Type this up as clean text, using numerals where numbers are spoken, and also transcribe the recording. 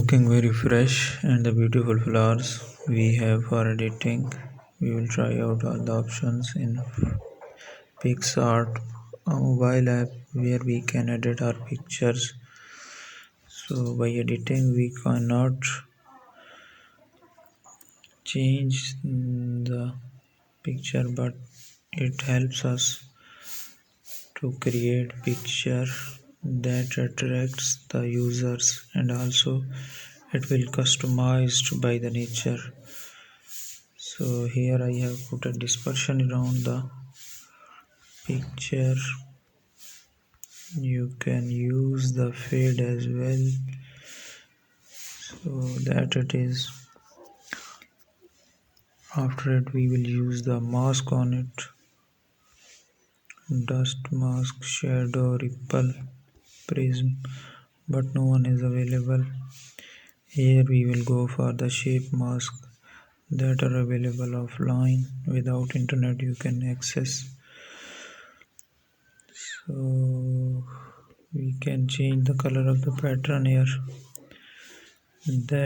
looking very fresh and the beautiful flowers we have for editing. We will try out all the options in PixArt, a mobile app where we can edit our pictures. So by editing we cannot change the picture, but it helps us to create picture that attracts the users, and also it will customized by the nature. So here I have put a dispersion around the picture. You can use the fade as well so that it is. After it we will use the mask on it, dust mask, shadow, ripple, prism, but no one is available. Here we will go for the shape mask that are available offline. Without internet you can access. So we can change the color of the pattern here. That